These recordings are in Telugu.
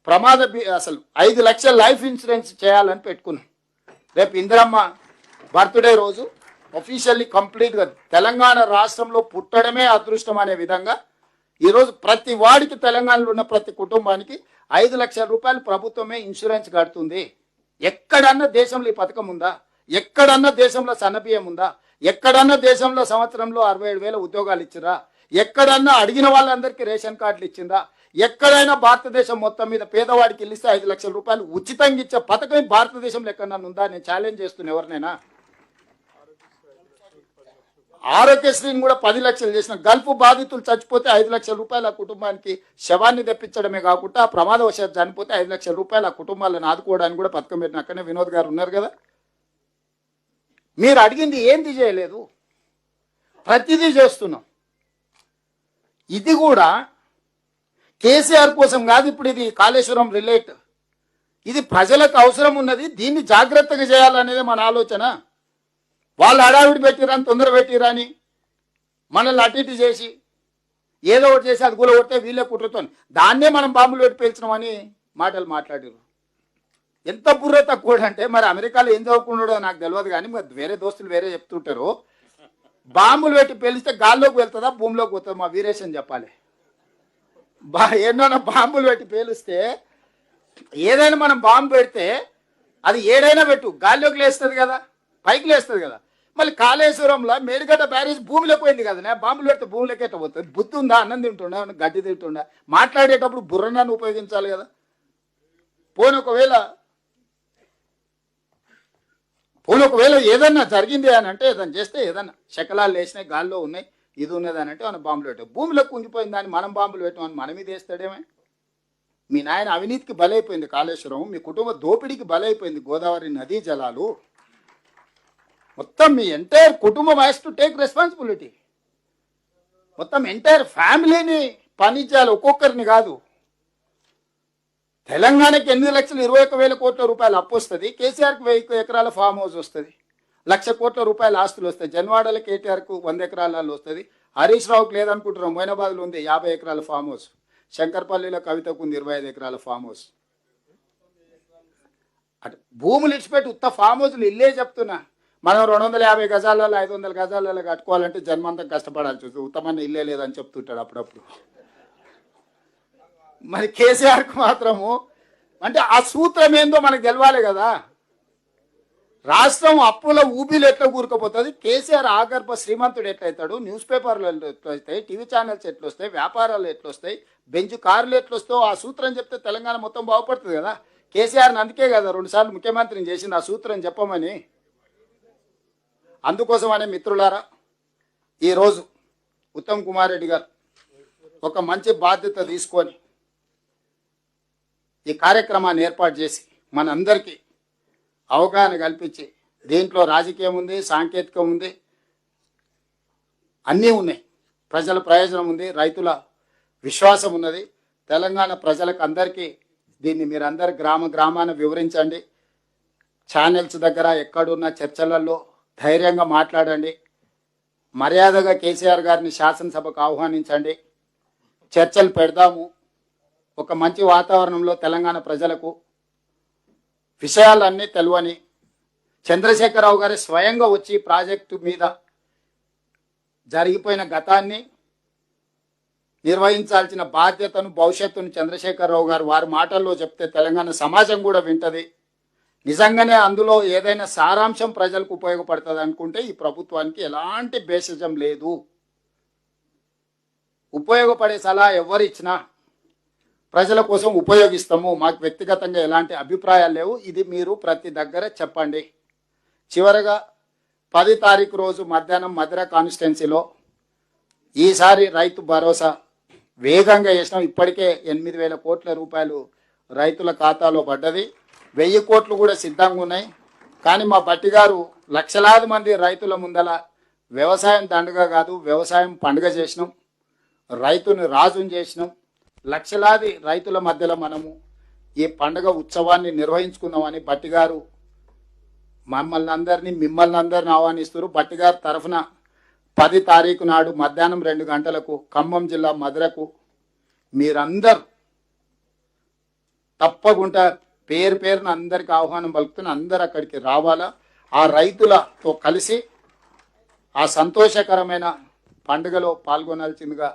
అసలు 5 లక్షల లైఫ్ ఇన్సూరెన్స్ చేయాలని పెట్టుకున్నాం. రేపు ఇందిరమ్మ బర్త్డే రోజు అఫీషియల్లీ కంప్లీట్గా తెలంగాణ రాష్ట్రంలో పుట్టడమే అదృష్టం అనే విధంగా ఈరోజు ప్రతి వాడికి తెలంగాణలో ఉన్న ప్రతి కుటుంబానికి 5 లక్షల రూపాయలు ప్రభుత్వమే ఇన్సూరెన్స్ కడుతుంది. ఎక్కడన్నా దేశంలో ఈ పథకం ఉందా? ఎక్కడన్నా దేశంలో సన్నబియ్యం ఉందా? ఎక్కడన్నా దేశంలో సంవత్సరంలో 67,000 ఉద్యోగాలు ఇచ్చిరా? ఎక్కడన్నా అడిగిన వాళ్ళందరికీ రేషన్ కార్డులు ఇచ్చిందా? ఎక్కడైనా భారతదేశం మొత్తం మీద పేదవాడికి ఇల్లిస్తే 5 లక్షల రూపాయలు ఉచితంగా ఇచ్చే పథకం భారతదేశంలో ఎక్కడన్నా ఉందా? నేను ఛాలెంజ్ చేస్తున్నా ఎవరినైనా. ఆరోగ్యశ్రీని కూడా 10 లక్షలు చేసిన. గల్ఫ్ బాధితులు చచ్చిపోతే 5 లక్షల రూపాయలు ఆ కుటుంబానికి శవాన్ని తెప్పించడమే కాకుండా ఆ ప్రమాదవశాత్తు చనిపోతే 5 లక్షల రూపాయలు ఆ కుటుంబాలను ఆదుకోవడానికి కూడా పథకం పెట్టిన. అక్కడనే వినోద్ గారు ఉన్నారు కదా. మీరు అడిగింది ఏంది చేయలేదు, ప్రతిదీ చేస్తున్నాం. ఇది కూడా కేసీఆర్ కోసం కాదు. ఇప్పుడు ఇది కాళేశ్వరం రిలేట్, ఇది ప్రజలకు అవసరం ఉన్నది. దీన్ని జాగ్రత్తగా చేయాలనేది మన ఆలోచన. వాళ్ళు హడావిడి పెట్టిరని, తొందర పెట్టిరని మనల్ని అటు ఇటు చేసి ఏదో ఒకటి చేసి అది కూలగొడితే వీళ్ళే కుట్రతోని దాన్నే మనం బాంబులు పెట్టి పేల్చినామని మాటలు మాట్లాడారు. ఎంత బుర్ర తక్కువ అంటే మరి అమెరికాలో ఏం చదువుకున్నాడో నాకు తెలియదు, కానీ మరి వేరే దోస్తులు వేరే చెప్తుంటారు. బాంబులు పెట్టి పేలిస్తే గాల్లోకి వెళ్తుందా భూమిలోకి పోతుందా? మా వీరేషన్ చెప్పాలి. ఎన్నో బాంబులు పెట్టి పేలిస్తే ఏదైనా మనం బాంబు పెడితే అది ఏడైనా పెట్టు గాల్లోకి లేస్తుంది కదా, పైకి లేస్తుంది కదా. మళ్ళీ కాళేశ్వరంలో మేడిగడ్డ బ్యారేజ్ భూమిలోకి పోయింది కదా, బాంబులు పెడితే భూమిలోకి ఎట్లా పోతుంది? బుద్ధి ఉందా? అన్నం తింటుండా, గడ్డి తింటుండా? మాట్లాడేటప్పుడు బుర్రనాన్ని ఉపయోగించాలి కదా. పోనీ ఒకవేళ ఏదన్నా జరిగింది అని అంటే, ఏదైనా చేస్తే ఏదన్నా శకలాలు వేసినాయి, గాల్లో ఉన్నాయి, ఇది ఉన్నది అని అంటే మనం బాంబులు పెట్టాం. భూమిలోకి కుంగిపోయింది దాన్ని మనం బాంబులు పెట్టామని మన మీద వేస్తాడేమే. మీ నాయన అవినీతికి బలైపోయింది కాళేశ్వరం, మీ కుటుంబ దోపిడీకి బలైపోయింది గోదావరి నదీ జలాలు. మొత్తం మీ ఎంటైర్ కుటుంబం హ్యాస్ టు టేక్ రెస్పాన్సిబిలిటీ. మొత్తం ఎంటైర్ ఫ్యామిలీని పనిచేయాలి, ఒక్కొక్కరిని కాదు. తెలంగాణకి 8,21,000 కోట్ల రూపాయలు అప్పు వస్తుంది, కేసీఆర్కి 1000 ఎకరాల ఫామ్ హౌస్ వస్తుంది, 1,00,000 కోట్ల రూపాయల ఆస్తులు వస్తాయి. జన్వాడలో కేటీఆర్కు 100 ఎకరాలలో వస్తుంది. హరీష్ రావుకి లేదనుకుంటున్నాం, మొయినాబాద్లో ఉంది 50 ఎకరాల ఫామ్ హౌస్, శంకర్పల్లిలో కవితకు ఉంది 25 ఎకరాల ఫామ్ హౌస్. అటు భూములు ఇచ్చిపెట్టి ఉత్త ఫామ్ హౌస్లు ఇల్లే చెప్తున్నా. మనం 250 గజాలలో 500 గజాలలో కట్టుకోవాలంటే జన్మంతం కష్టపడాల్సి వస్తుంది. ఉత్తమన్న ఇల్లే లేదని చెప్తుంటాడు అప్పుడప్పుడు. మరి కేసీఆర్కు మాత్రము అంటే ఆ సూత్రం ఏందో మనకు తెలవాలి కదా. రాష్ట్రం అప్పుల ఊబిలు ఎట్లా కూరుకుపోతుంది, కేసీఆర్ ఆగర్భ శ్రీమంతుడు ఎట్లయితాడు, న్యూస్ పేపర్లు ఎట్లొస్తాయి, టీవీ ఛానల్స్ ఎట్లొస్తాయి, వ్యాపారాలు ఎట్లొస్తాయి, బెంచ్ కార్లు ఎట్లొస్తాయో ఆ సూత్రం చెప్తే తెలంగాణ మొత్తం బాగుపడుతుంది కదా. కేసీఆర్ని అందుకే కదా 2 సార్లు ముఖ్యమంత్రిని చేసింది ఆ సూత్రం చెప్పమని. అందుకోసమనే మిత్రులారా, ఈరోజు ఉత్తమ్ కుమార్ రెడ్డి గారు ఒక మంచి బాధ్యత తీసుకొని ఈ కార్యక్రమాన్ని ఏర్పాటు చేసి మనందరికీ అవగాహన కల్పించి, దీంట్లో రాజకీయం ఉంది, సాంకేతికం ఉంది, అన్నీ ఉన్నాయి, ప్రజల ప్రయోజనం ఉంది, రైతుల విశ్వాసం ఉన్నది. తెలంగాణ ప్రజలకు అందరికీ దీన్ని మీరందరు గ్రామాన వివరించండి. ఛానల్స్ దగ్గర ఎక్కడున్న చర్చలలో ధైర్యంగా మాట్లాడండి. మర్యాదగా కేసీఆర్ గారిని శాసనసభకు ఆహ్వానించండి. చర్చలు పెడదాము. ఒక మంచి వాతావరణంలో తెలంగాణ ప్రజలకు విషయాలన్నీ తెలియని చంద్రశేఖరరావు గారి స్వయంగా వచ్చి ప్రాజెక్టు మీద జరిగిపోయిన గతాన్ని నిర్వహించాల్సిన బాధ్యతను భవిష్యత్తును చంద్రశేఖరరావు గారు వారి మాటల్లో చెప్తే తెలంగాణ సమాజం కూడా వింటది. నిజంగానే అందులో ఏదైనా సారాంశం ప్రజలకు ఉపయోగపడుతుంది అనుకుంటే ఈ ప్రభుత్వానికి ఎలాంటి భేషజం లేదు. ఉపయోగపడే సలహా ఎవరిచ్చినా ప్రజల కోసం ఉపయోగిస్తాము. మాకు వ్యక్తిగతంగా ఎలాంటి అభిప్రాయాలు లేవు. ఇది మీరు ప్రతి దగ్గర చెప్పండి. చివరగా 10 తారీఖు రోజు మధ్యాహ్నం మధుర కాన్స్టిట్యున్సీలో ఈసారి రైతు భరోసా వేగంగా చేసినాం. ఇప్పటికే 8,000 కోట్ల రూపాయలు రైతుల ఖాతాలో పడ్డది. 1000 కోట్లు కూడా సిద్ధంగా ఉన్నాయి. కానీ మా బట్టి గారు లక్షలాది మంది రైతుల ముందల వ్యవసాయం దండుగ కాదు, వ్యవసాయం పండుగ చేసినాం, రైతుని రాజుని చేసినాం. లక్షలాది రైతుల మధ్యలో మనము ఈ పండుగ ఉత్సవాన్ని నిర్వహించుకుందామని బట్టి గారు మిమ్మల్ని అందరినీ ఆహ్వానిస్తారు. బట్టి గారి తరఫున 10 తారీఖు నాడు మధ్యాహ్నం 2 గంటలకు ఖమ్మం జిల్లా మధురకు మీరందరూ తప్పకుండా పేరు పేరున అందరికి ఆహ్వానం పలుకుతున్న అందరు అక్కడికి రావాలా. ఆ రైతులతో కలిసి ఆ సంతోషకరమైన పండుగలో పాల్గొనాల్సిందిగా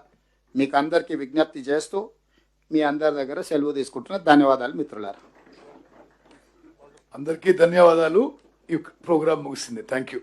మీకు అందరికీ విజ్ఞప్తి చేస్తూ మీ అందరి దగ్గర సెలవు తీసుకుంటున్నా. ధన్యవాదాలు మిత్రులారా. అందరికీ ధన్యవాదాలు. ఈ ప్రోగ్రాం ముగిసింది. Thank you.